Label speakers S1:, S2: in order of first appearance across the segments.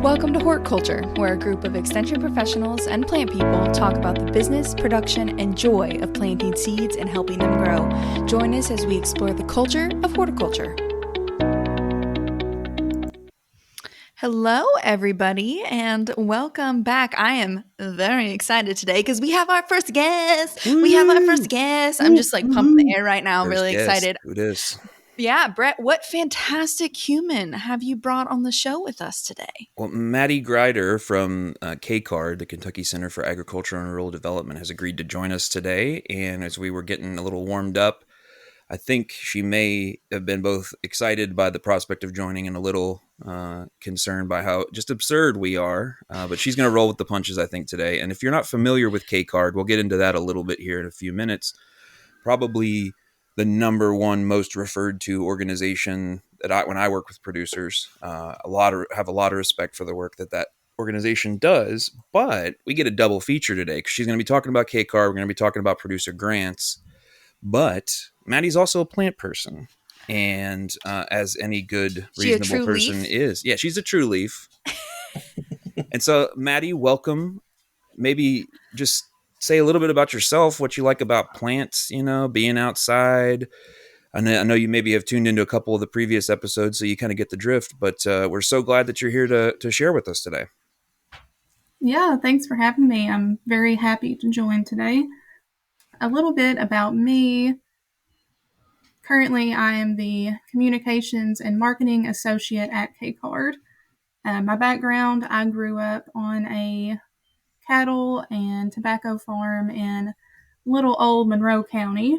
S1: Welcome to Hort Culture, where a group of extension professionals and plant people talk about the business, production, and joy of planting seeds and helping them grow. Join us as we explore the culture of horticulture. Hello, everybody, and welcome back. I am very excited today because we have our first guest.
S2: Woo!
S1: I'm just like pumping the air right now.
S2: First
S1: Really
S2: guest.
S1: excited.
S2: Who it is?
S1: Yeah, Brett, what fantastic human have you brought on the show with us today?
S2: Well, Maddie Grider from KCARD, the Kentucky Center for Agriculture and Rural Development, has agreed to join us today. And as we were getting a little warmed up, I think she may have been both excited by the prospect of joining and a little concerned by how just absurd we are. But she's going to roll with the punches, I think, today. And if you're not familiar with KCARD, we'll get into that a little bit here in a few minutes. Probably the number one most referred to organization that when I work with producers, have a lot of respect for the work that organization does. But we get a double feature today because she's going to be talking about KCARD. We're going to be talking about producer grants. But Maddie's also a plant person, and as any good, reasonable person is, yeah, she's a true leaf. And so, Maddie, welcome. Maybe just say a little bit about yourself, what you like about plants, being outside. I know you maybe have tuned into a couple of the previous episodes, so you kind of get the drift, but we're so glad that you're here to share with us today.
S3: Yeah, thanks for having me. I'm very happy to join today. A little bit about me. Currently, I am the Communications and Marketing Associate at KCARD. My background, I grew up on a cattle and tobacco farm in little old Monroe County.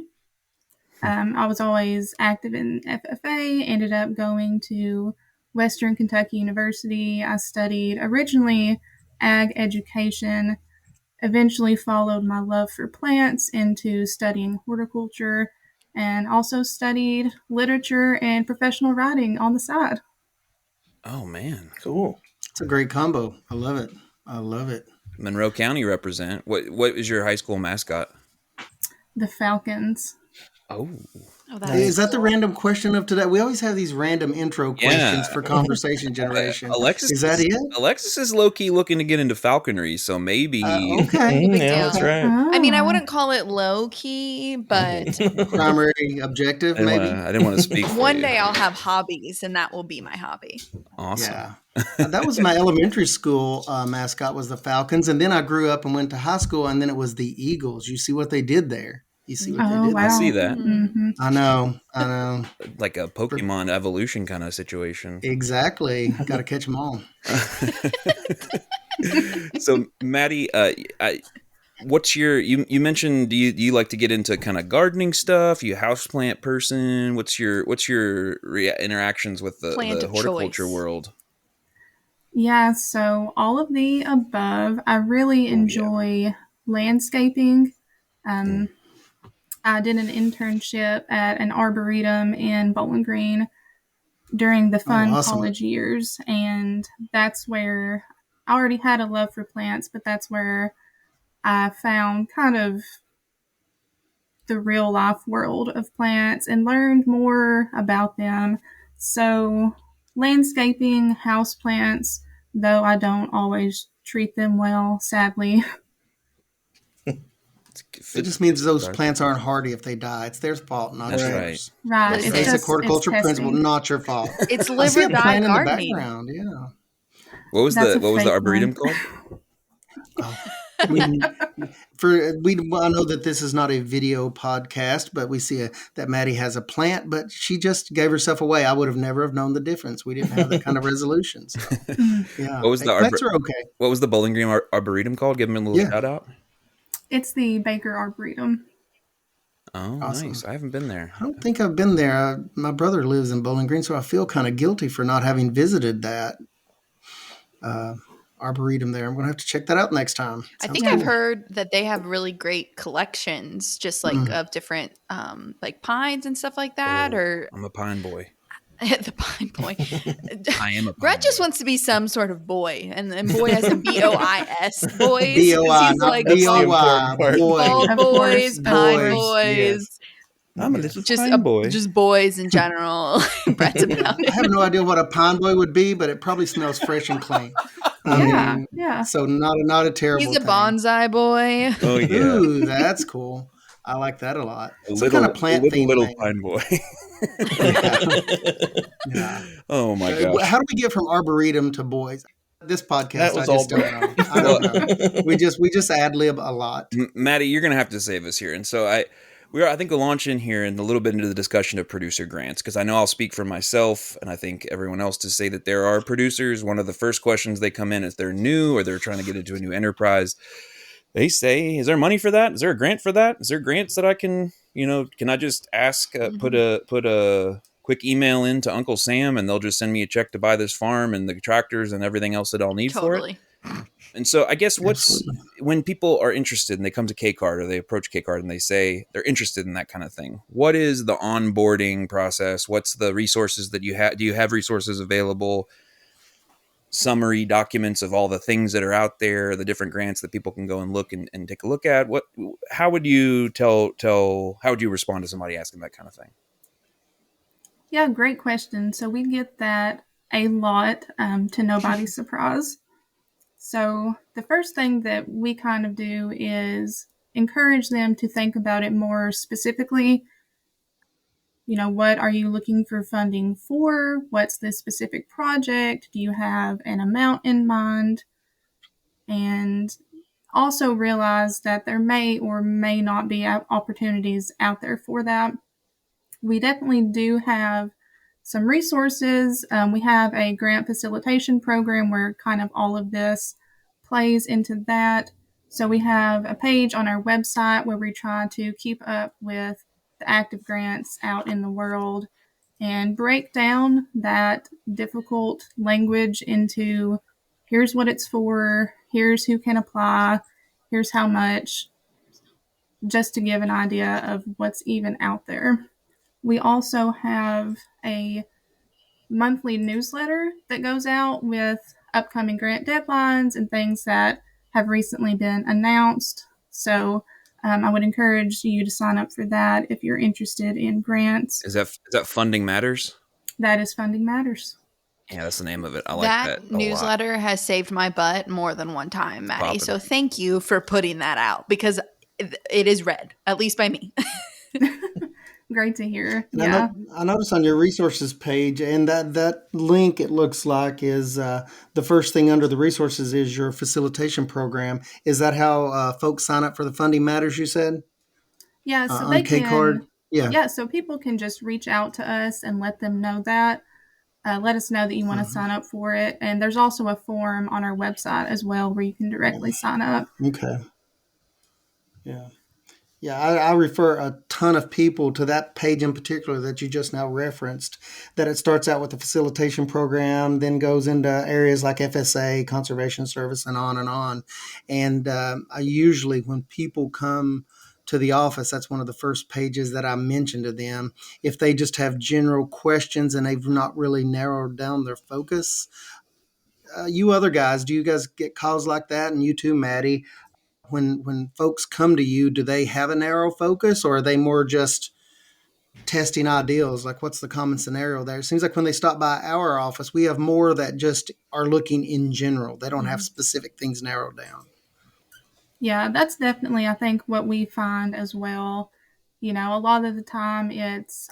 S3: I was always active in FFA, ended up going to Western Kentucky University. I studied originally ag education, eventually followed my love for plants into studying horticulture, and also studied literature and professional writing on the side.
S2: Oh, man.
S4: Cool. It's a great combo. I love it.
S2: Monroe County represent. What is your high school mascot?
S3: The Falcons.
S2: Oh,
S4: is that the random question of today? We always have these random intro questions for conversation generation. Is that it?
S2: Alexis is low-key looking to get into falconry, so maybe.
S4: Okay.
S1: Yeah,
S4: that's right.
S1: I mean, I wouldn't call it low-key, but
S4: primary objective, maybe.
S2: I didn't want to speak for
S1: one
S2: you.
S1: day I'll have hobbies, and that will be my hobby.
S2: Awesome.
S4: Yeah. That was my elementary school mascot was the Falcons, and then I grew up and went to high school, and then it was the Eagles. You see what they did there? You see what they did?
S3: Wow.
S2: I see that.
S3: Mm-hmm.
S4: I know.
S2: Like a Pokemon evolution kind of situation.
S4: Exactly. Got to catch them all.
S2: So, Maddie, what's your? You mentioned do you like to get into kind of gardening stuff? You a houseplant person? What's your interactions with the horticulture world?
S3: Yeah, so all of the above. I really enjoy landscaping. I did an internship at an arboretum in Bowling Green during the fun college years, and that's where I already had a love for plants, but that's where I found kind of the real life world of plants and learned more about them. So landscaping, houseplants, though I don't always treat them well, sadly.
S4: It just means those plants aren't hardy if they die. It's their fault, not yours.
S3: Right.
S4: It's basic horticulture principle, not your fault.
S1: It's live or die gardening.
S4: In the background, yeah.
S2: What was the arboretum called?
S4: I know that this is not a video podcast, but we see that Maddie has a plant, but she just gave herself away. I would have never have known the difference. We didn't have that kind of resolution. So, yeah.
S2: What was
S4: plants are okay.
S2: What was the Bowling Green Arboretum called? Give them a little shout out.
S3: It's the Baker Arboretum.
S2: Oh, awesome. Nice. I haven't been there.
S4: I don't think I've been there. My brother lives in Bowling Green, so I feel kind of guilty for not having visited that arboretum there. I'm going to have to check that out next time.
S1: I think I've heard that they have really great collections, just like of different like pines and stuff like that. Or
S2: I'm a pine boy.
S1: The pine boy.
S2: I am a pine
S1: Brett just
S2: boy.
S1: wants to be some sort of boy, and boy has a BOIS. Boys.
S4: BOI,
S1: He's like
S4: BOI,
S1: bald boys, pine boys.
S4: Yes.
S2: I'm a little
S1: just
S2: pine boy.
S1: just boys in general. Brett's about
S4: I have
S1: it.
S4: no idea what a pine boy would be, but it probably smells fresh and clean. I
S3: Yeah,
S4: mean,
S3: yeah.
S4: so not a terrible
S1: He's a
S4: thing.
S1: bonsai boy.
S2: Oh yeah,
S4: Ooh, that's cool. I like that a lot.
S2: a
S4: So what kind of
S2: little
S4: plant theme,
S2: little
S4: man?
S2: pine boy.
S4: Yeah, yeah.
S2: Oh my gosh.
S4: How do we get from arboretum to boys? This podcast,
S5: That
S4: I
S5: was all
S4: just don't
S5: Brett.
S4: know. I don't know. We just ad lib a lot.
S2: Maddie, you're gonna have to save us here. And so I think we'll launch in here and a little bit into the discussion of producer grants, because I know I'll speak for myself and I think everyone else to say that there are producers. One of the first questions they come in if they're new or they're trying to get into a new enterprise, they say, "Is there money for that? Is there a grant for that? Is there grants that I can, can I just ask, put a quick email in to Uncle Sam and they'll just send me a check to buy this farm and the tractors and everything else that I'll need for it?"
S1: Totally.
S2: And so I guess
S4: Absolutely.
S2: when people are interested and they come to KCARD or they approach KCARD and they say they're interested in that kind of thing, what is the onboarding process? What's the resources that you have? Do you have resources available? Summary documents of all the things that are out there, the different grants that people can go and look and take a look at. How would you how would you respond to somebody asking that kind of thing?
S3: Yeah, great question. So we get that a lot, to nobody's surprise. So the first thing that we kind of do is encourage them to think about it more specifically. What are you looking for funding for? What's the specific project? Do you have an amount in mind? And also realize that there may or may not be opportunities out there for that. We definitely do have some resources. We have a grant facilitation program where kind of all of this plays into that. So we have a page on our website where we try to keep up with the active grants out in the world and break down that difficult language into here's what it's for, here's who can apply, here's how much, just to give an idea of what's even out there. We also have a monthly newsletter that goes out with upcoming grant deadlines and things that have recently been announced. So I would encourage you to sign up for that if you're interested in grants.
S2: Is that Funding Matters?
S3: That is Funding Matters.
S2: Yeah, that's the name of it. I like that a lot.
S1: Newsletter has saved my butt more than one time, Maddie.
S2: Popping.
S1: So thank you for putting that out because it is read, at least by me.
S3: Great to hear.
S4: And
S3: Yeah.
S4: I noticed on your resources page, and that link, it looks like, is the first thing under the resources is your facilitation program. Is that how folks sign up for the Funding Matters, you said?
S3: Yeah. So
S4: On
S3: they
S4: KCARD?
S3: can.
S4: Yeah.
S3: Yeah. So people can just reach out to us and let them know that. Let us know that you want to sign up for it. And there's also a form on our website as well where you can directly sign up.
S4: Okay. Yeah. Yeah, I refer a ton of people to that page in particular that you just now referenced, that it starts out with the facilitation program, then goes into areas like FSA, Conservation Service, and on and on. And I usually, when people come to the office, that's one of the first pages that I mention to them. If they just have general questions and they've not really narrowed down their focus, you other guys, do you guys get calls like that? And you too, Maddie? When folks come to you, do they have a narrow focus or are they more just testing ideals? Like what's the common scenario there? It seems like when they stop by our office, we have more that just are looking in general. They don't have specific things narrowed down.
S3: Yeah, that's definitely, I think, what we find as well. A lot of the time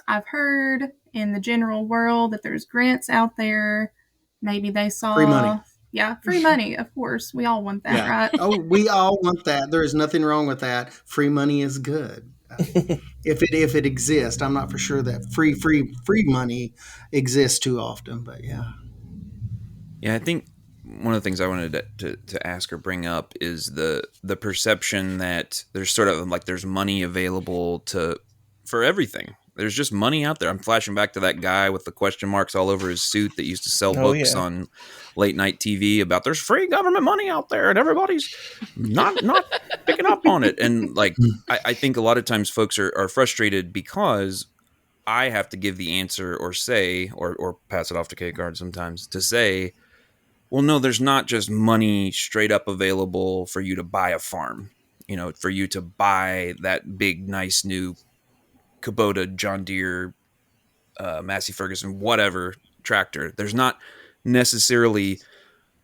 S3: I've heard in the general world that there's grants out there. Maybe they saw
S4: Free money.
S3: Yeah, free money, of course. We all want that,
S4: Yeah.
S3: right?
S4: Oh, we all want that. There is nothing wrong with that. Free money is good. If it exists. I'm not for sure that free money exists too often, but yeah.
S2: Yeah, I think one of the things I wanted to ask or bring up is the perception that there's sort of like there's money available for everything. There's just money out there. I'm flashing back to that guy with the question marks all over his suit that used to sell books on late night TV about there's free government money out there and everybody's not picking up on it. And like, I think a lot of times folks are frustrated because I have to give the answer or say, or pass it off to KCARD sometimes to say, well, no, there's not just money straight up available for you to buy a farm, for you to buy that big, nice new Kubota, John Deere, Massey Ferguson, whatever tractor. There's not necessarily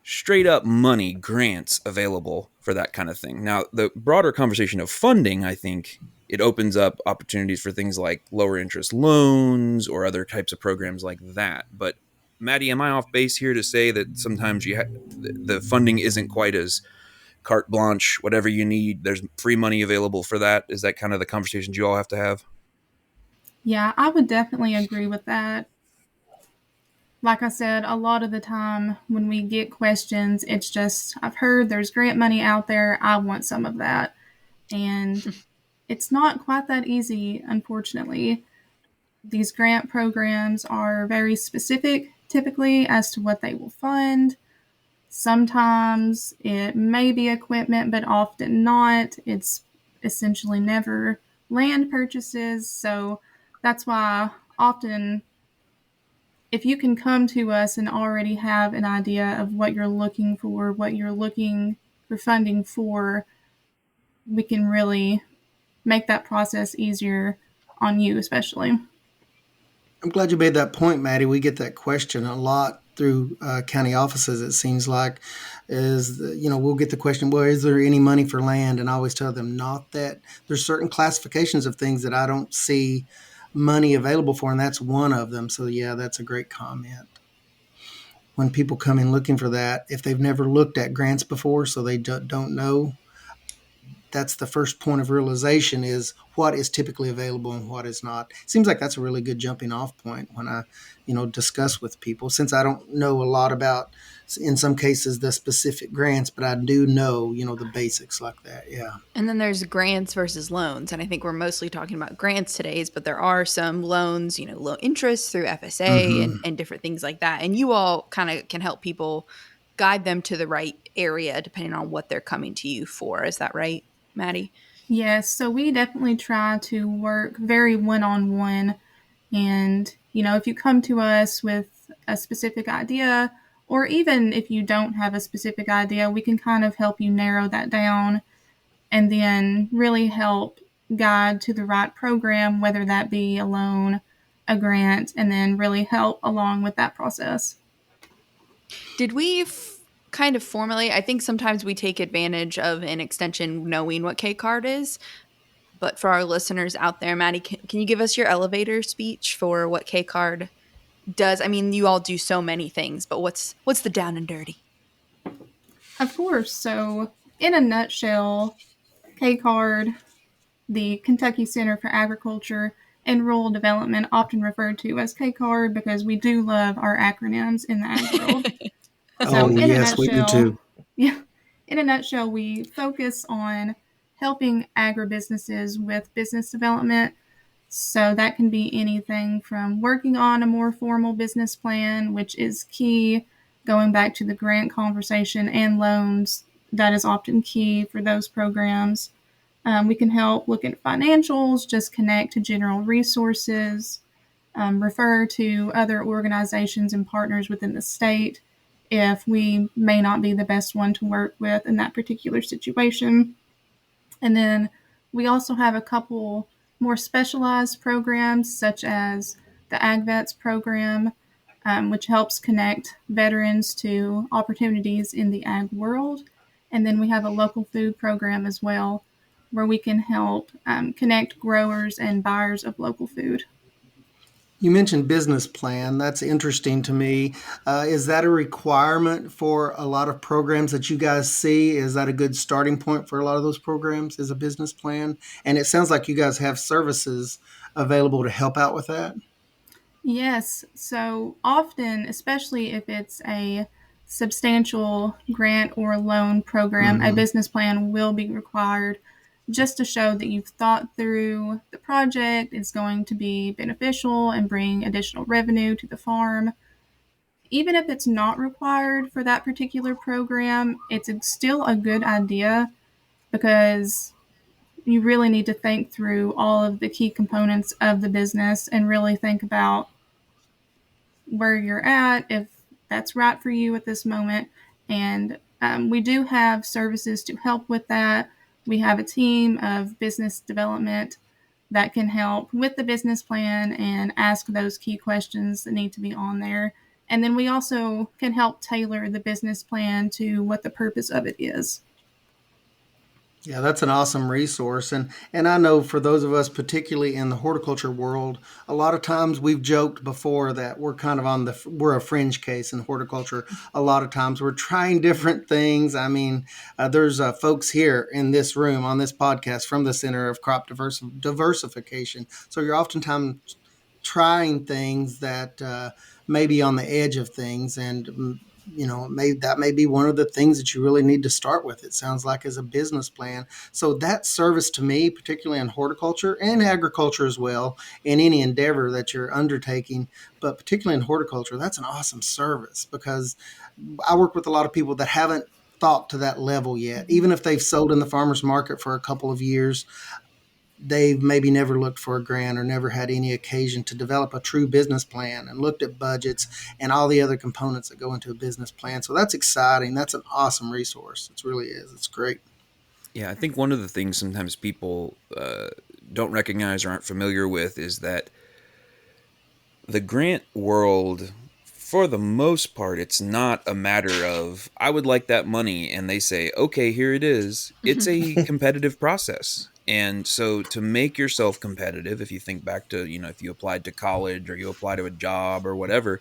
S2: straight up money grants available for that kind of thing. Now, the broader conversation of funding, I think it opens up opportunities for things like lower interest loans or other types of programs like that. But Maddie, am I off base here to say that sometimes the funding isn't quite as carte blanche, whatever you need, there's free money available for that? Is that kind of the conversations you all have to have?
S3: Yeah, I would definitely agree with that. Like I said, a lot of the time when we get questions, it's just, I've heard there's grant money out there, I want some of that. And it's not quite that easy, unfortunately. These grant programs are very specific, typically, as to what they will fund. Sometimes it may be equipment, but often not. It's essentially never land purchases. So that's why often, if you can come to us and already have an idea of what you're looking for, what you're looking for funding for, we can really make that process easier on you, especially.
S4: I'm glad you made that point, Maddie. We get that question a lot through county offices. It seems like we'll get the question, well, is there any money for land? And I always tell them not that. There's certain classifications of things that I don't see money available for, and that's one of them. So yeah, that's a great comment. When people come in looking for that, if they've never looked at grants before, so they don't know, that's the first point of realization is what is typically available and what is not. Seems like that's a really good jumping off point when I, discuss with people, since I don't know a lot about, in some cases, the specific grants, but I do know, the basics like that. Yeah.
S1: And then there's grants versus loans. And I think we're mostly talking about grants today, but there are some loans, low interest through FSA
S4: Mm-hmm.
S1: and different things like that. And you all kind of can help people guide them to the right area depending on what they're coming to you for. Is that right, Maddie?
S3: Yes, so we definitely try to work very one-on-one. And, if you come to us with a specific idea, or even if you don't have a specific idea, we can kind of help you narrow that down and then really help guide to the right program, whether that be a loan, a grant, and then really help along with that process.
S1: Did we kind of formulate? I think sometimes we take advantage of an extension knowing what KCARD is. But for our listeners out there, Maddie, can you give us your elevator speech for what KCARD does? I mean, you all do so many things, but what's the down and dirty?
S3: Of course. So, in a nutshell, KCARD, the Kentucky Center for Agriculture and Rural Development, often referred to as KCARD because we do love our acronyms in the ag world. So, in a
S4: Yes, we do
S3: nutshell,
S4: too.
S3: yeah, in a nutshell, we focus on helping agribusinesses with business development. So that can be anything from working on a more formal business plan, which is key, going back to the grant conversation and loans. That is often key for those programs. We can help look at financials, just connect to general resources, refer to other organizations and partners within the state if we may not be the best one to work with in that particular situation. And then we also have a couple more specialized programs, such as the AgVets program, which helps connect veterans to opportunities in the ag world. And then we have a local food program as well, where we can help connect growers and buyers of local food.
S4: You mentioned business plan. That's interesting to me. Is that a requirement for a lot of programs that you guys see? Is that a good starting point for a lot of those programs, is a business plan? And it sounds like you guys have services available to help out with that.
S3: Yes, so often, especially if it's a substantial grant or loan program, a
S4: Mm-hmm.
S3: business plan will be required just to show that you've thought through the project, it's going to be beneficial and bring additional revenue to the farm. Even if it's not required for that particular program, it's still a good idea because you really need to think through all of the key components of the business and really think about where you're at, if that's right for you at this moment. And we do have services to help with that. We have a team of business development that can help with the business plan and ask those key questions that need to be on there. And then we also can help tailor the business plan to what the purpose of it is.
S4: Yeah, that's an awesome resource. And I know for those of us, particularly in the horticulture world, a lot of times we've joked before that we're kind of we're a fringe case in horticulture. A lot of times we're trying different things. I mean, there's folks here in this room on this podcast from the Center of Diversification. So you're oftentimes trying things that may be on the edge of things, and that may be one of the things that you really need to start with. It sounds like as a business plan. So that service to me, particularly in horticulture and agriculture as well, in any endeavor that you're undertaking, but particularly in horticulture, that's an awesome service, because I work with a lot of people that haven't thought to that level yet. Even if they've sold in the farmers market for a couple of years, they've maybe never looked for a grant or never had any occasion to develop a true business plan and looked at budgets and all the other components that go into a business plan. So that's exciting. That's an awesome resource. It really is. It's great.
S2: Yeah, I think one of the things sometimes people don't recognize or aren't familiar with is that the grant world, for the most part, it's not a matter of, I would like that money, and they say, okay, here it is. It's a competitive process. And so to make yourself competitive, if you think back to, if you applied to college or you apply to a job or whatever,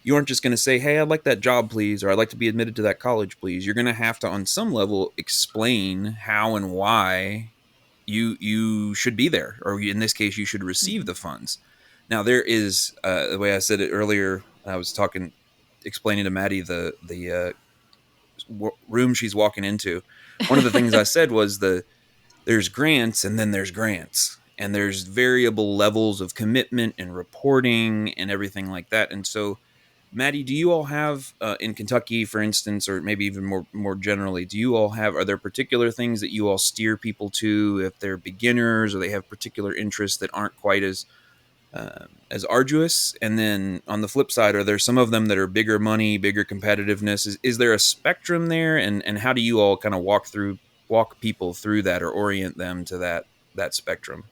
S2: you aren't just going to say, hey, I'd like that job, please, or I'd like to be admitted to that college, please. You're going to have to, on some level, explain how and why you should be there, or in this case, you should receive the funds. Now, there is the way I said it earlier. I was explaining to Maddie the room she's walking into. One of the things I said was there's grants, and then there's grants, and there's variable levels of commitment and reporting and everything like that. And so, Maddie, do you all have in Kentucky, for instance, or maybe even more generally, are there particular things that you all steer people to if they're beginners or they have particular interests that aren't quite as arduous? And then on the flip side, are there some of them that are bigger money, bigger competitiveness? Is there a spectrum there? And how do you all kind of walk people through that or orient them to that spectrum?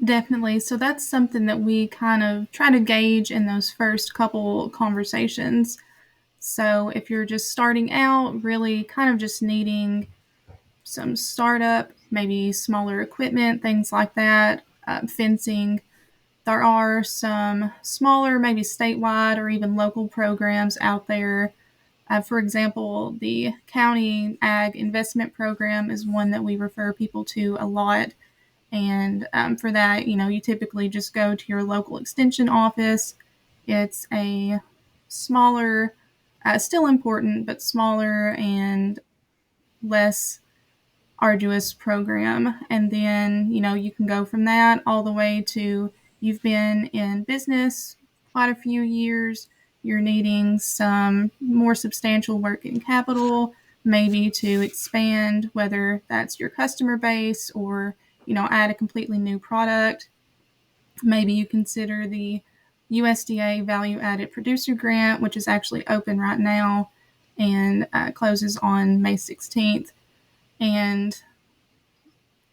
S3: Definitely. So that's something that we kind of try to gauge in those first couple conversations. So if you're just starting out, really kind of just needing some startup, maybe smaller equipment, things like that, fencing. There are some smaller, maybe statewide or even local programs out there. For example, the County Ag Investment Program is one that we refer people to a lot. And for that, you typically just go to your local extension office. It's a smaller, still important, but smaller and less arduous program. And then, you can go from that all the way to you've been in business quite a few years, you're needing some more substantial working capital, maybe to expand, whether that's your customer base or, add a completely new product. Maybe you consider the USDA Value Added Producer Grant, which is actually open right now and closes on May 16th. And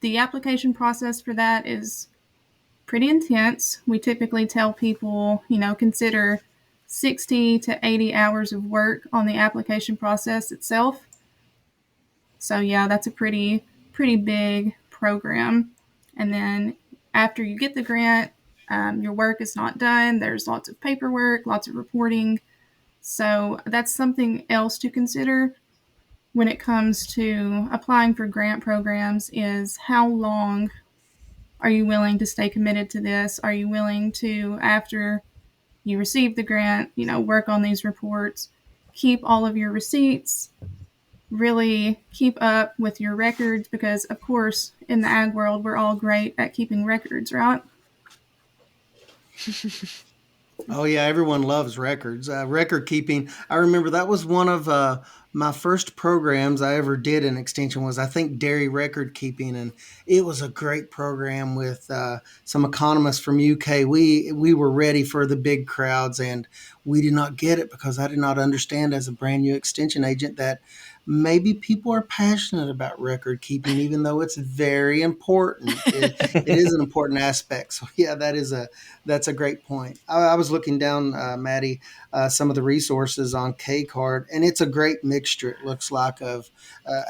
S3: the application process for that is pretty intense. We typically tell people, consider 60 to 80 hours of work on the application process itself. So yeah, that's a pretty big program. And then after you get the grant, your work is not done. There's lots of paperwork, lots of reporting. So that's something else to consider when it comes to applying for grant programs is how long are you willing to stay committed to this? Are you willing to, after you receive the grant, work on these reports, keep all of your receipts, really keep up with your records? Because, of course, in the ag world, we're all great at keeping records, right?
S4: Oh yeah, everyone loves records. Record keeping. I remember that was one of my first programs I ever did in extension was, I think, dairy record keeping, and it was a great program with some economists from UK. We were ready for the big crowds, and we did not get it because I did not understand as a brand new extension agent that maybe people are passionate about record keeping, even though it's very important. It is an important aspect. So yeah, that's a great point. I was looking down, Maddie, some of the resources on KCARD, and it's a great mixture. It looks like of,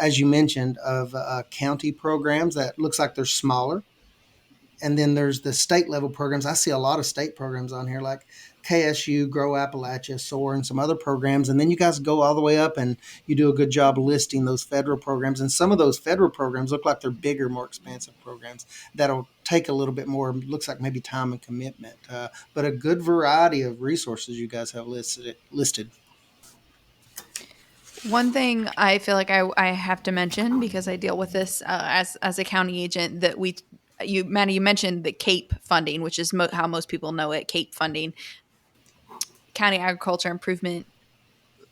S4: as you mentioned, of county programs that looks like they're smaller, and then there's the state level programs. I see a lot of state programs on here, like KSU, Grow Appalachia, SOAR, and some other programs. And then you guys go all the way up, and you do a good job listing those federal programs. And some of those federal programs look like they're bigger, more expansive programs that'll take a little bit more. Looks like maybe time and commitment, but a good variety of resources you guys have listed.
S1: One thing I feel like I have to mention because I deal with this as a county agent that Maddie, you mentioned the CAPE funding, which is how most people know it, CAPE funding, county agriculture improvement,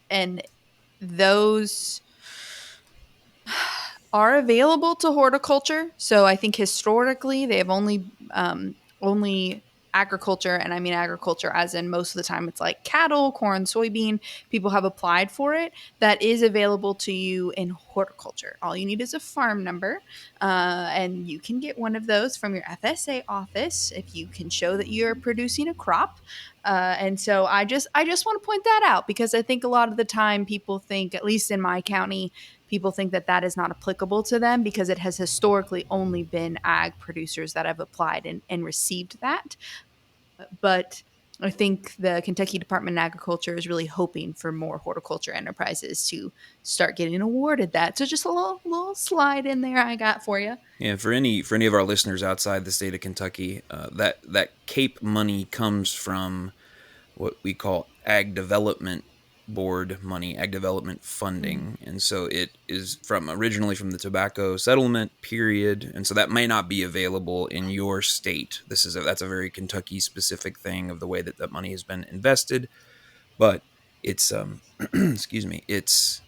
S1: and those are available to horticulture. So I think historically they have only agriculture, and I mean agriculture as in most of the time it's like cattle, corn, soybean. People have applied for it. That is available to you in horticulture. All you need is a farm number, and you can get one of those from your FSA office if you can show that you're producing a crop. And so I just want to point that out because I think a lot of the time people think, at least in my county, people think that that is not applicable to them because it has historically only been ag producers that have applied and received that. But I think the Kentucky Department of Agriculture is really hoping for more horticulture enterprises to start getting awarded that. So just a little slide in there I got for you.
S2: Yeah, for any of our listeners outside the state of Kentucky, that CAPE money comes from what we call ag development board money, ag development funding. And so it is originally from the tobacco settlement period. And so that may not be available in your state. That's a very Kentucky specific thing of the way that that money has been invested. But it's, excuse me, it's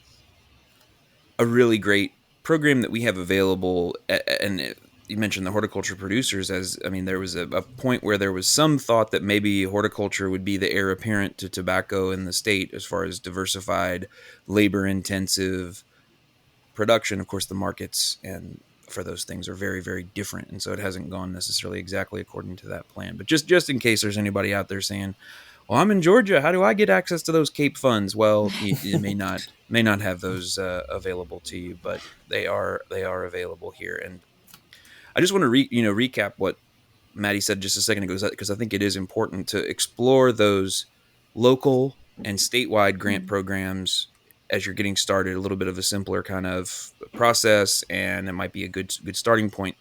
S2: a really great program that we have available. And you mentioned the horticulture producers. There was a point where there was some thought that maybe horticulture would be the heir apparent to tobacco in the state as far as diversified, labor intensive production. Of course, the markets and for those things are very, very different. And so it hasn't gone necessarily exactly according to that plan. But just in case there's anybody out there saying, well, I'm in Georgia, how do I get access to those CAPE funds? Well, you may not have those available to you, but they are available here. And I just want to recap what Maddie said just a second ago, because I think it is important to explore those local and statewide grant programs as you're getting started. A little bit of a simpler kind of process, and it might be a good starting point.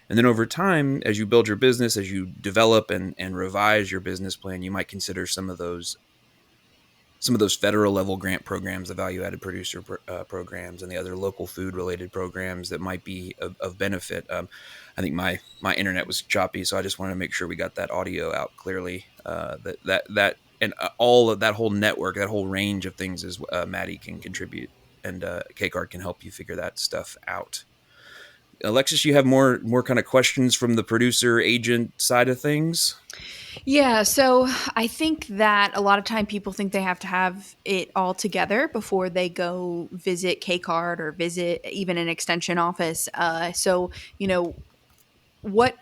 S2: And then over time, as you build your business, as you develop and revise your business plan, you might consider some of those federal level grant programs, the value added producer programs, and the other local food related programs that might be of benefit. I think my internet was choppy, so I just wanted to make sure we got that audio out clearly. That and all of that whole network, that whole range of things is Maddie can contribute, and KCARD can help you figure that stuff out. Alexis, you have more kind of questions from the producer agent side of things?
S1: Yeah, so I think that a lot of time people think they have to have it all together before they go visit KCARD or visit even an extension office. So what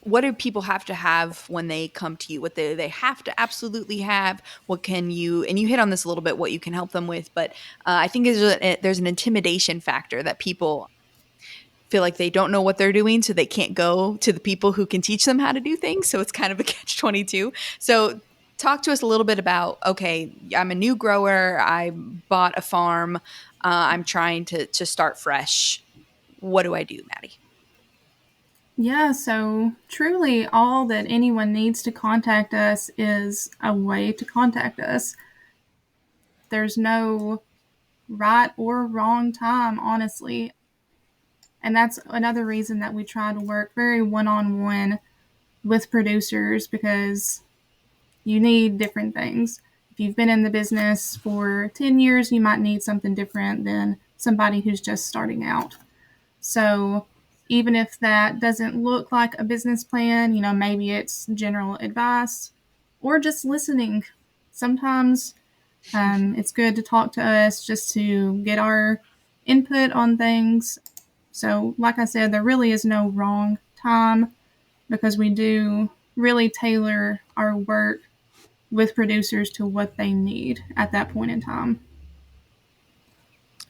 S1: what do people have to have when they come to you? What they have to absolutely have? What can you, and you hit on this a little bit, what you can help them with, but I think there's an intimidation factor that people feel like they don't know what they're doing, so they can't go to the people who can teach them how to do things. So it's kind of a catch 22. So talk to us a little bit about, okay, I'm a new grower. I bought a farm. I'm trying to start fresh. What do I do, Maddie?
S3: Yeah, so truly all that anyone needs to contact us is a way to contact us. There's no right or wrong time, honestly. And that's another reason that we try to work very one on one with producers, because you need different things. If you've been in the business for 10 years, you might need something different than somebody who's just starting out. So even if that doesn't look like a business plan, maybe it's general advice or just listening. Sometimes it's good to talk to us just to get our input on things. So, like I said, there really is no wrong time because we do really tailor our work with producers to what they need at that point in time.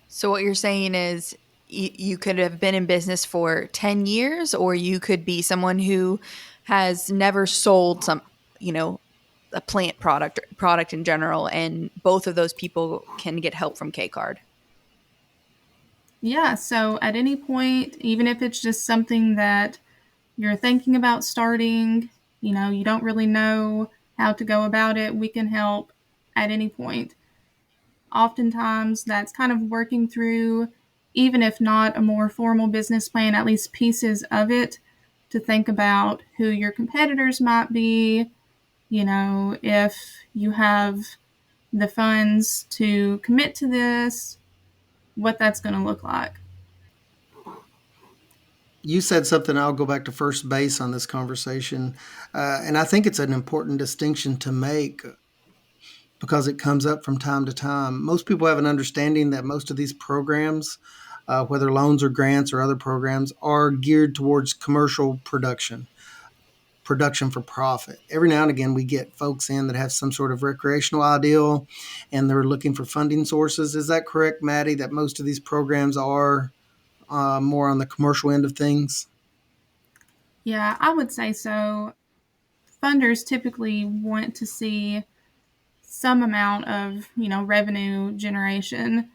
S1: So what you're saying is you could have been in business for 10 years, or you could be someone who has never sold you know, a plant product in general, and both of those people can get help from KCARD.
S3: Yeah, so at any point, even if it's just something that you're thinking about starting, you don't really know how to go about it, we can help at any point. Oftentimes, that's kind of working through, even if not a more formal business plan, at least pieces of it to think about who your competitors might be, if you have the funds to commit to this, what that's going to look like.
S4: You said something. I'll go back to first base on this conversation, and I think it's an important distinction to make because it comes up from time to time. Most people have an understanding that most of these programs, whether loans or grants or other programs, are geared towards commercial production for profit. Every now and again, we get folks in that have some sort of recreational ideal and they're looking for funding sources. Is that correct, Maddie, that most of these programs are more on the commercial end of things?
S3: Yeah, I would say so. Funders typically want to see some amount of, revenue generation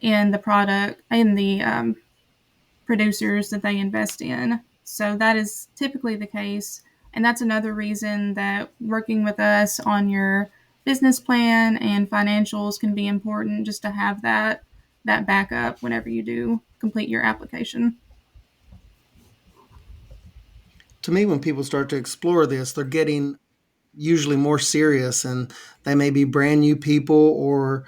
S3: in the product, in the producers that they invest in. So that is typically the case. And that's another reason that working with us on your business plan and financials can be important, just to have that backup whenever you do complete your application.
S4: To me, when people start to explore this, they're getting usually more serious, and they may be brand new people or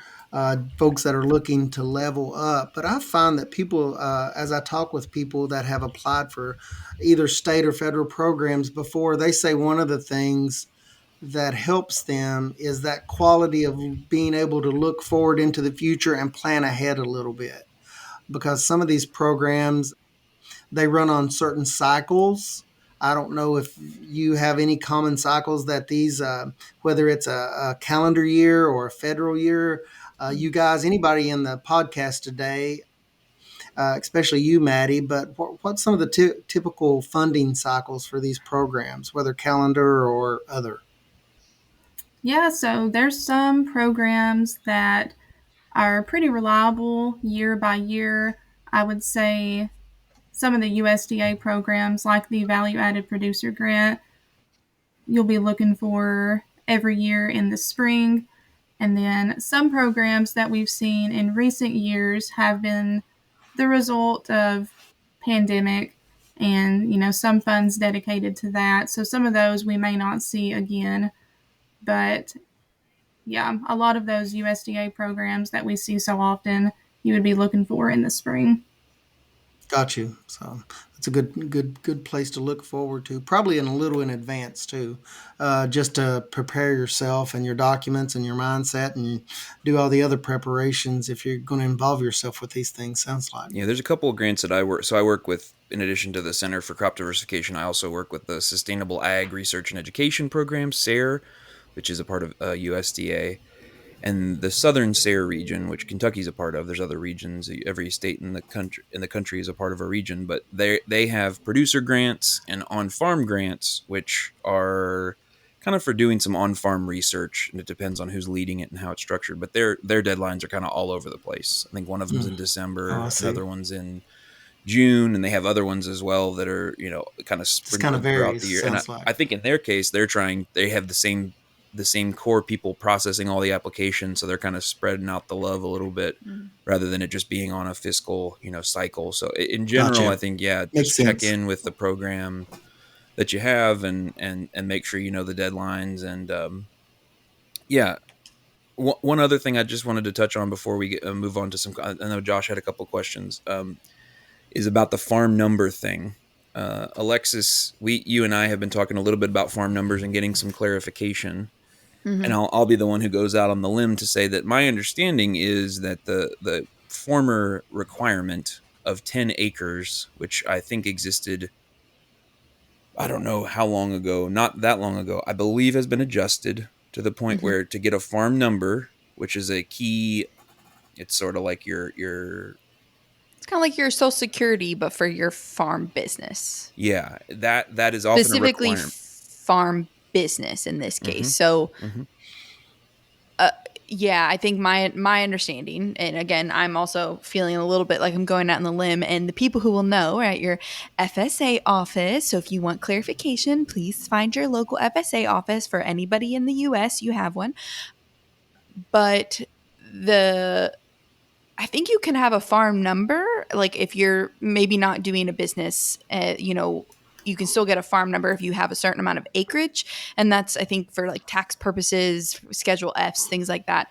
S4: folks that are looking to level up. But I find that people, as I talk with people that have applied for either state or federal programs before, they say one of the things that helps them is that quality of being able to look forward into the future and plan ahead a little bit, because some of these programs, they run on certain cycles. I don't know if you have any common cycles that these, whether it's a calendar year or a federal year, you guys, anybody in the podcast today, especially you, Maddie, but what's some of the typical funding cycles for these programs, whether calendar or other?
S3: Yeah, so there's some programs that are pretty reliable year by year. I would say some of the USDA programs, like the Value Added Producer Grant, you'll be looking for every year in the spring. And then some programs that we've seen in recent years have been the result of pandemic and some funds dedicated to that. So some of those we may not see again, but yeah, a lot of those USDA programs that we see so often, you would be looking for in the spring.
S4: Got you. So it's a good place to look forward to. Probably in a little in advance too, just to prepare yourself and your documents and your mindset, and do all the other preparations if you're going to involve yourself with these things. Sounds like.
S2: Yeah, there's a couple of grants that I work. So I work with, in addition to the Center for Crop Diversification, I also work with the Sustainable Ag Research and Education Program, SARE, which is a part of USDA. And the southern SARE region, which Kentucky's a part of. There's other regions. Every state in the country is a part of a region, but they have producer grants and on-farm grants, which are kind of for doing some on-farm research, and it depends on who's leading it and how it's structured. But their deadlines are kind of all over the place. I think one of them's in
S4: Oh, I
S2: December,
S4: see.
S2: another one's in June, and they have other ones as well that are kind of
S4: Just kind of
S2: sprinkled throughout the
S4: varies.
S2: year. And
S4: Sounds like.
S2: I think in their case, they have the same core people processing all the applications, so they're kind of spreading out the love a little bit
S1: Mm.
S2: rather than it just being on a fiscal cycle. So in general, I
S4: Gotcha.
S2: think
S4: Makes
S2: just check
S4: sense.
S2: in with the program that you have and make sure you know the deadlines and yeah. One other thing I just wanted to touch on before we move on to some. I know Josh had a couple questions. Is about the farm number thing. Alexis, you and I have been talking a little bit about farm numbers and getting some clarification. And
S1: Mm-hmm.
S2: I'll be the one who goes out on the limb to say that my understanding is that the former requirement of 10 acres, which I think existed, I don't know how long ago, not that long ago, I believe has been adjusted to the point
S1: Mm-hmm.
S2: where to get a farm number, which is a key, it's sort of like your
S1: It's kind of like your social security, but for your farm business,
S2: yeah, that is often a
S1: specifically
S2: requirement.
S1: farm business in this case.
S2: Mm-hmm.
S1: So,
S2: Mm-hmm.
S1: uh, yeah, I think my understanding, and again, I'm also feeling a little bit like I'm going out on the limb, and the people who will know are at your FSA office. So, if you want clarification, please find your local FSA office. For anybody in the U.S., you have one, but the I think you can have a farm number. Like if you're maybe not doing a business, you can still get a farm number if you have a certain amount of acreage. And that's, I think, for like tax purposes, Schedule Fs, things like that.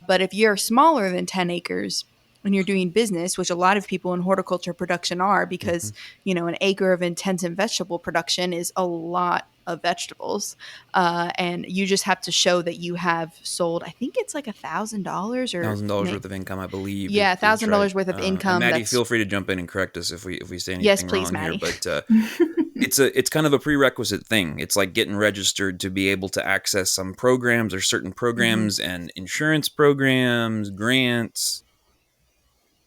S1: But if you're smaller than 10 acres and you're doing business, which a lot of people in horticulture production are,
S2: Mm-hmm.
S1: because, an acre of intensive vegetable production is a lot of vegetables. And you just have to show that you have sold, I think it's like $1,000 or
S2: $1,000 worth of income, I believe,
S1: yeah,
S2: is right.
S1: $1,000 worth of
S2: And
S1: income.
S2: Maddie,
S1: That's
S2: feel free to jump in and correct us if we say
S1: yes,
S2: anything
S1: please,
S2: wrong here.
S1: Maddie.
S2: But it's kind of a prerequisite thing. It's like getting registered to be able to access some programs or certain
S1: Mm-hmm.
S2: programs and insurance programs, grants,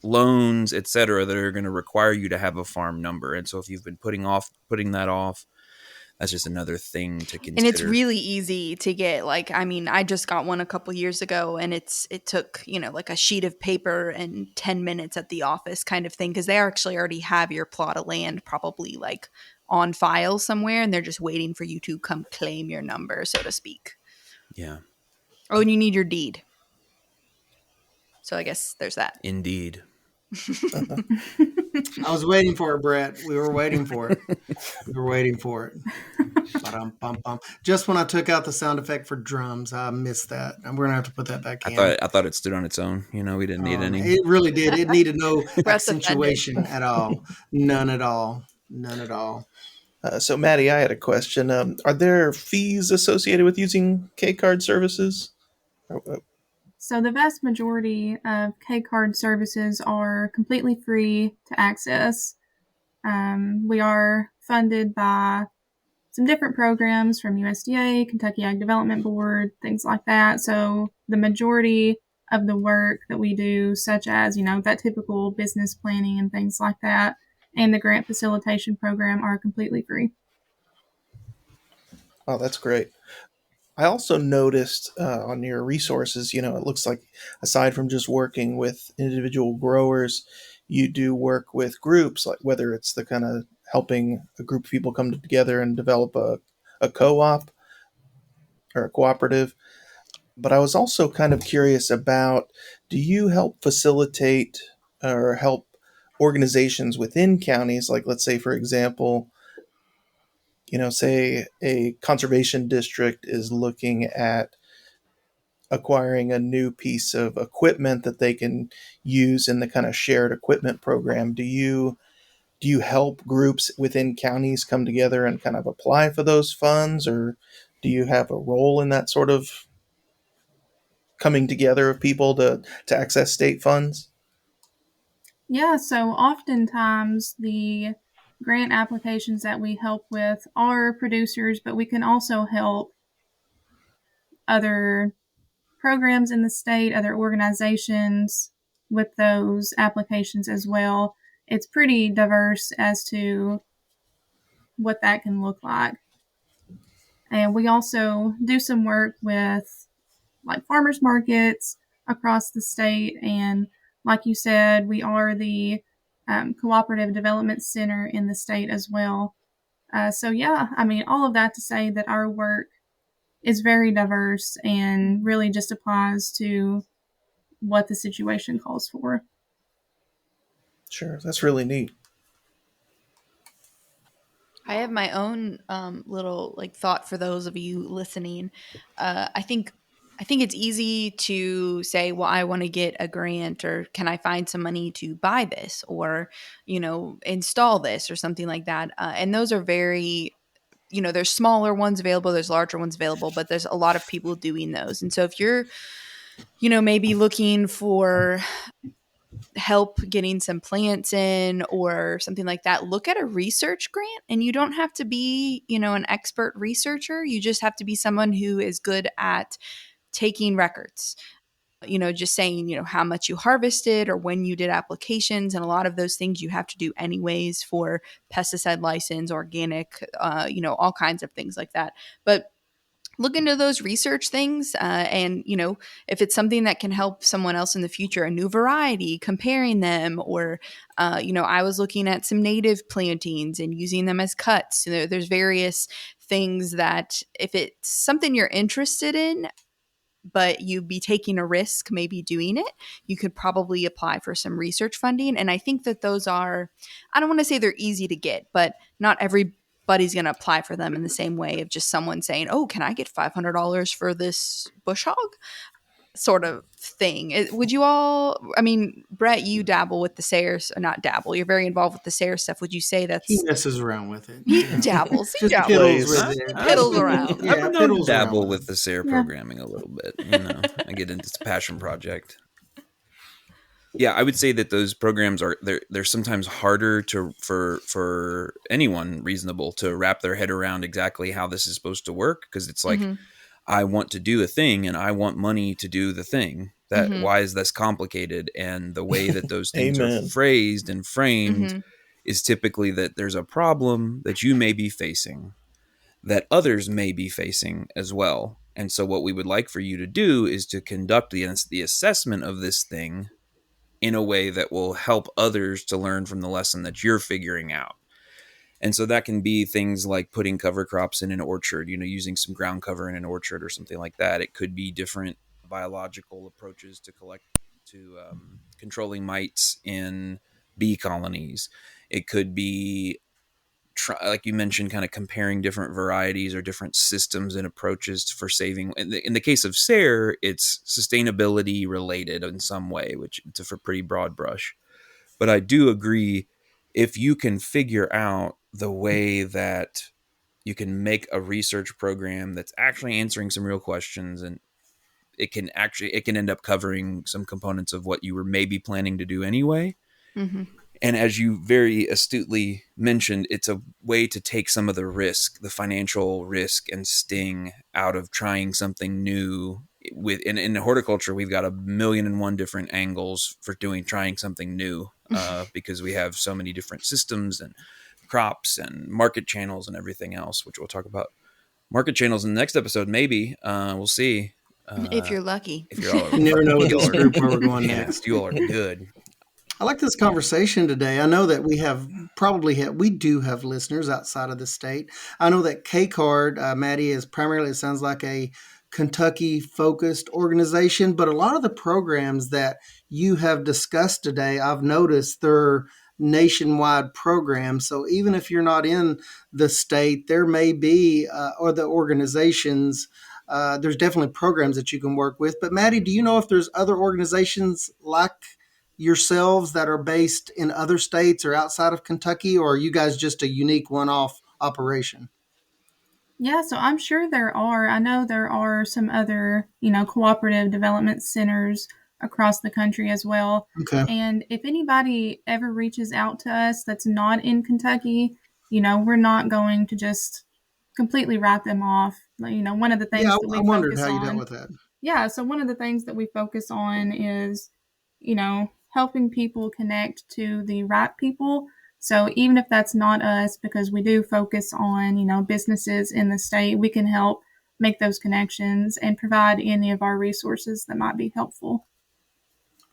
S2: loans, etc., that are going to require you to have a farm number. And so if you've been putting that off, that's just another thing to
S1: And it's
S2: consider.
S1: really easy to get. Like, I mean, I just got one a couple years ago, and it took like a sheet of paper and 10 minutes at the office, kind of thing, because they actually already have your plot of land probably like on file somewhere, and they're just waiting for you to come claim your number, so to speak.
S2: Yeah,
S1: Oh, and you need your deed. So I guess there's that.
S2: indeed.
S4: I was waiting for it, Brett. We were waiting for it. We were waiting for it. Ba-dum-bum-bum. Just when I took out the sound effect for drums, I missed that. And we're gonna have to put that back in.
S2: I thought it stood on its own. We didn't need any.
S4: It really did. It needed no
S1: Brett's offended.
S4: accentuation at all. None at all. None at all.
S5: So, Maddie, I had a question. Are there fees associated with using KCARD services?
S3: So the vast majority of KCARD services are completely free to access. We are funded by some different programs from USDA, Kentucky Ag Development Board, things like that. So the majority of the work that we do, such as, that typical business planning and things like that, and the grant facilitation program are completely free.
S5: Oh, that's great. I also noticed on your resources, it looks like aside from just working with individual growers, you do work with groups, like whether it's the kind of helping a group of people come together and develop a co-op or a cooperative. But I was also kind of curious about, do you help facilitate or help organizations within counties? Like, let's say, for example, say a conservation district is looking at acquiring a new piece of equipment that they can use in the kind of shared equipment program. Do you help groups within counties come together and kind of apply for those funds, or do you have a role in that sort of coming together of people to access state funds?
S3: Yeah, so oftentimes the grant applications that we help with are producers, but we can also help other programs in the state, other organizations with those applications as well. It's pretty diverse as to what that can look like. And we also do some work with like farmers markets across the state. And like you said, we are the cooperative development center in the state as well. So, yeah, I mean, all of that to say that our work is very diverse and really just applies to what the situation calls for.
S5: Sure, that's really neat.
S1: I have my own little like thought for those of you listening. I think I think it's easy to say, well, I want to get a grant, or can I find some money to buy this, or, install this or something like that. And those are very, there's smaller ones available, there's larger ones available, but there's a lot of people doing those. And so if you're, maybe looking for help getting some plants in or something like that, look at a research grant. And you don't have to be, an expert researcher. You just have to be someone who is good at taking records, just saying, how much you harvested or when you did applications. And a lot of those things you have to do anyways for pesticide license, organic, all kinds of things like that. But look into those research things, and if it's something that can help someone else in the future, a new variety, comparing them, or I was looking at some native plantings and using them as cuts. There's various things that if it's something you're interested in but you'd be taking a risk maybe doing it, you could probably apply for some research funding. And I think that those are, I don't want to say they're easy to get, but not everybody's going to apply for them in the same way of just someone saying, oh, can I get $500 for this bush hog sort of thing. Would you all, I mean, Brett, you dabble with the Sayers, not dabble, you're very involved with the Sayers stuff. Would you say
S4: He
S1: that's,
S4: messes around with it.
S1: he dabbles, he
S4: Just
S1: dabbles,
S4: piddles with
S5: Plays.
S4: it.
S1: piddles around.
S4: Yeah,
S2: I've known to
S4: piddles around
S2: dabble
S4: with
S2: with
S4: it.
S2: the SARE
S3: Yeah.
S2: programming a little bit. I get into it's a passion project. Yeah, I would say that those programs are they're sometimes harder for anyone reasonable to wrap their head around exactly how this is supposed to work, because it's like,
S1: Mhm.
S2: I want to do a thing and I want money to do the thing. That
S1: Mhm.
S2: why is this complicated? And the way that those things are
S5: Amen.
S2: phrased and framed
S1: Mhm.
S2: is typically that there's a problem that you may be facing that others may be facing as well. And so what we would like for you to do is to conduct the assessment of this thing in a way that will help others to learn from the lesson that you're figuring out. And so that can be things like putting cover crops in an orchard, using some ground cover in an orchard or something like that. It could be different biological approaches to controlling mites in bee colonies. It could be, like you mentioned, kind of comparing different varieties or different systems and approaches for saving. In the case of SARE, it's sustainability related in some way, which it's a pretty broad brush. But I do agree, if you can figure out the way that you can make a research program that's actually answering some real questions, and it can end up covering some components of what you were maybe planning to do anyway.
S1: Mhm.
S2: And as you very astutely mentioned, it's a way to take some of the risk, the financial risk and sting out of trying something new. In horticulture, we've got 1,000,001 different angles for trying something new, because we have so many different systems and crops and market channels and everything else, which we'll talk about market channels in the next episode. Maybe we'll see.
S1: If you're lucky.
S2: If you're all,
S4: You never know with
S2: y'all
S4: this
S2: are,
S4: group where we're going
S2: yeah,
S4: next.
S2: you all are good.
S4: I like this conversation today. I know that we do have listeners outside of the state. I know that KCARD, Maddie, is primarily, it sounds like a Kentucky focused organization, but a lot of the programs that you have discussed today, I've noticed they're nationwide programs. So even if you're not in the state, there may be, or the organizations, there's definitely programs that you can work with. But Maddie, do you know if there's other organizations like yourselves that are based in other states or outside of Kentucky, or are you guys just a unique one-off operation?
S3: Yeah, so I'm sure there are. I know there are some other, cooperative development centers across the country as well.
S4: Okay.
S3: And if anybody ever reaches out to us that's not in Kentucky, we're not going to just completely write them off. One of the
S4: Yeah,
S3: things that
S4: I
S3: we
S4: wondered
S3: focus
S4: how you dealt
S3: on,
S4: with that.
S3: yeah, so one of the things that we focus on is, helping people connect to the right people. So even if that's not us, because we do focus on, businesses in the state, we can help make those connections and provide any of our resources that might be helpful.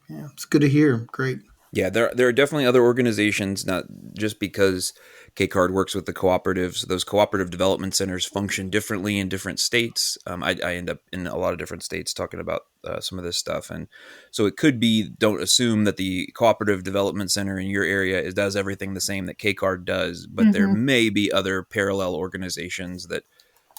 S4: Yeah, it's good to hear. Great.
S2: Yeah, there are definitely other organizations, not just because KCARD works with the cooperatives. Those cooperative development centers function differently in different states. I end up in a lot of different states talking about some of this stuff. And so it could be, don't assume that the cooperative development center in your area does everything the same that KCARD does, but there
S3: Mm-hmm.
S2: may be other parallel organizations that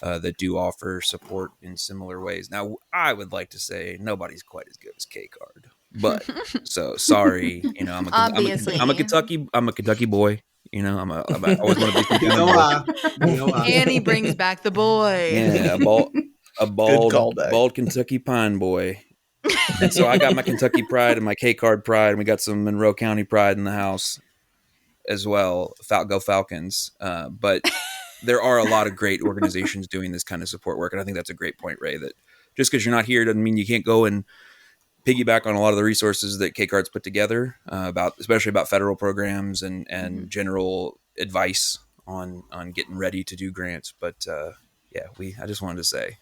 S2: that do offer support in similar ways. Now, I would like to say nobody's quite as good as KCARD, but so sorry, I'm a
S1: Obviously.
S2: Kentucky boy. I always want to be some kind of a
S1: Annie brings back the boy.
S2: yeah, a
S5: Good callback.
S2: bald Kentucky pine boy. And so I got my Kentucky pride and my KCARD pride, and we got some Monroe County pride in the house as well. Go Falcons! But there are a lot of great organizations doing this kind of support work, and I think that's a great point, Ray. That just because you're not here doesn't mean you can't go and piggyback on a lot of the resources that KCARD's put together especially about federal programs and general advice on getting ready to do grants. But I just wanted to say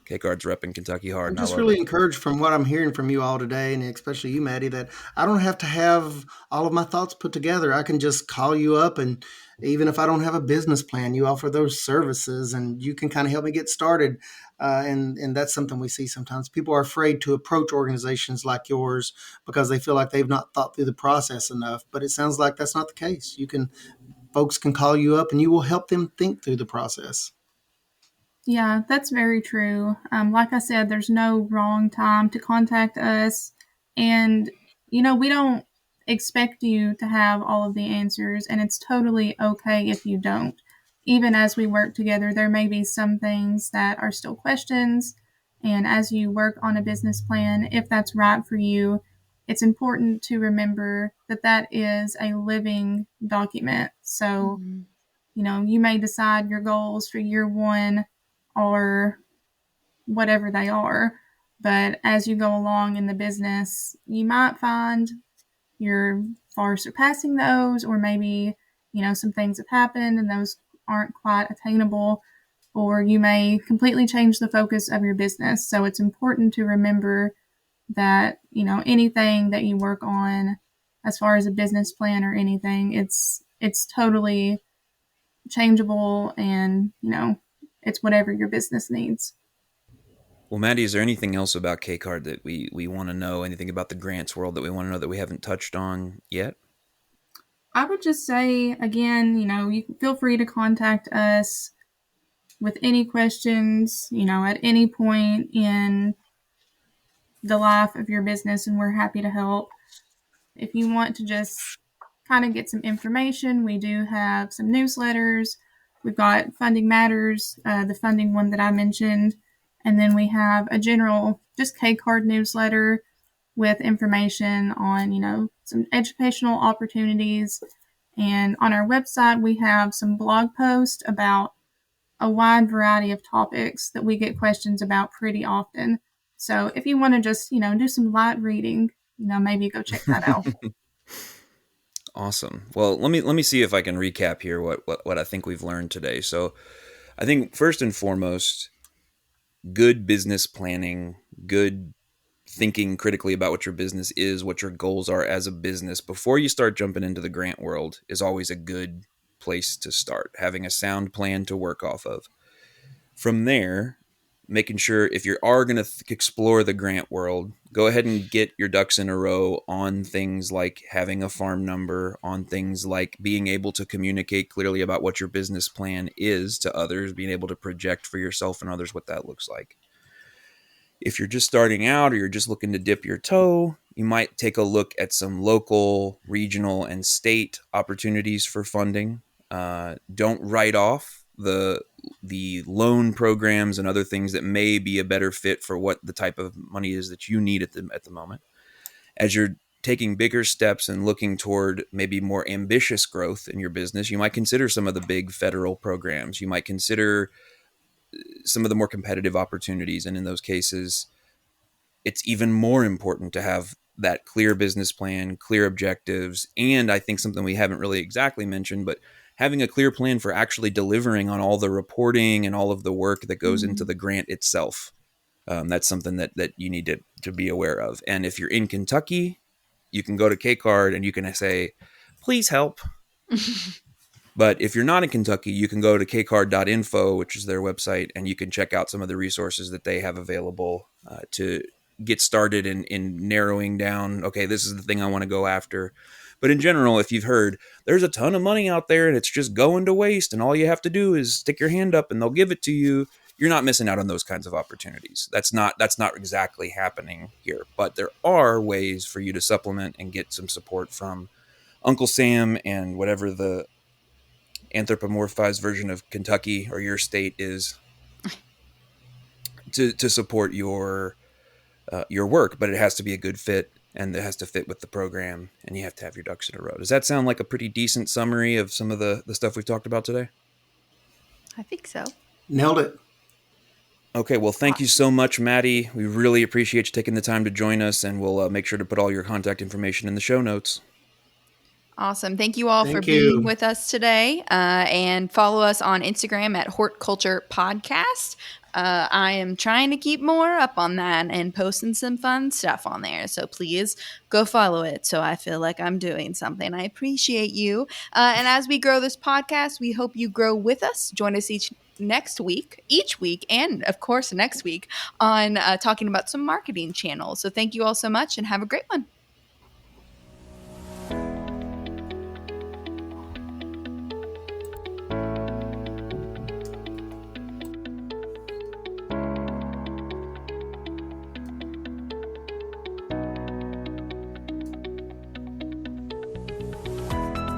S2: KCARD's repping Kentucky hard,
S4: I'm
S2: and I
S4: just
S2: love
S4: really
S2: it.
S4: encouraged from what I'm hearing from you all today, and especially you, Maddie, that I don't have to have all of my thoughts put together. I can just call you up, and even if I don't have a business plan, you offer those services, and you can kind of help me get started. And that's something we see sometimes. People are afraid to approach organizations like yours because they feel like they've not thought through the process enough. But it sounds like that's not the case. Folks can call you up, and you will help them think through the process.
S3: Yeah, that's very true. Like I said, there's no wrong time to contact us. And, we don't expect you to have all of the answers, and it's totally okay if you don't. Even as we work together, there may be some things that are still questions. And as you work on a business plan, if that's right for you, it's important to remember that that is a living document. So,
S1: Mhm.
S3: you may decide your goals for year one or whatever they are. But as you go along in the business, you might find you're far surpassing those, or maybe, some things have happened and those aren't quite attainable, or you may completely change the focus of your business. So it's important to remember that, anything that you work on as far as a business plan or anything, it's totally changeable, and it's whatever your business needs.
S2: Well, Maddie, is there anything else about KCARD that we want to know? Anything about the grants world that we want to know that we haven't touched on yet?
S3: I would just say again, you can feel free to contact us with any questions, at any point in the life of your business, and we're happy to help. If you want to just kind of get some information, we do have some newsletters. We've got Funding Matters, the funding one that I mentioned, and then we have a general just KCARD newsletter with information on, some educational opportunities. And on our website, we have some blog posts about a wide variety of topics that we get questions about pretty often. So if you want to just, do some light reading, maybe go check that out.
S2: Awesome. Well, let me see if I can recap here what I think we've learned today. So, I think first and foremost, good business planning, good thinking critically about what your business is, what your goals are as a business before you start jumping into the grant world is always a good place to start. Having a sound plan to work off of. From there, making sure if you are going to explore the grant world, go ahead and get your ducks in a row on things like having a farm number, on things like being able to communicate clearly about what your business plan is to others, being able to project for yourself and others what that looks like. If you're just starting out or you're just looking to dip your toe, you might take a look at some local, regional, and state opportunities for funding. Don't write off the loan programs and other things that may be a better fit for what the type of money is that you need at the moment. As you're taking bigger steps and looking toward maybe more ambitious growth in your business, you might consider some of the big federal programs. You might consider some of the more competitive opportunities. And in those cases, it's even more important to have that clear business plan, clear objectives, and I think something we haven't really exactly mentioned, but having a clear plan for actually delivering on all the reporting and all of the work that goes into the grant itself. That's something that you need to be aware of. And if you're in Kentucky, you can go to KCARD and you can say, please help. But if you're not in Kentucky, you can go to kcard.info, which is their website, and you can check out some of the resources that they have available to get started in narrowing down, okay, this is the thing I want to go after. But in general, if you've heard, there's a ton of money out there and it's just going to waste, and all you have to do is stick your hand up and they'll give it to you. you're not missing out on those kinds of opportunities. That's not exactly happening here, but there are ways for you to supplement and get some support from Uncle Sam and whatever the anthropomorphized version of Kentucky or your state is to support your work, but it has to be a good fit and it has to fit with the program and you have to have your ducks in a row. Does that sound like a pretty decent summary of some of the stuff we've talked about today?
S1: I think so.
S4: Nailed it.
S2: Okay, well, thank you so much, Maddie. We really appreciate you taking the time to join us, and we'll make sure to put all your contact information in the show notes.
S1: Awesome. Thank you all for
S4: Thank
S1: being
S4: you.
S1: with us today. And follow us on Instagram at Hort Culture Podcast. I am trying to keep more up on that and posting some fun stuff on there. So please go follow it so I feel like I'm doing something. I appreciate you. And as we grow this podcast, we hope you grow with us. Join us each week, and of course next week on talking about some marketing channels. So thank you all so much and have a great one.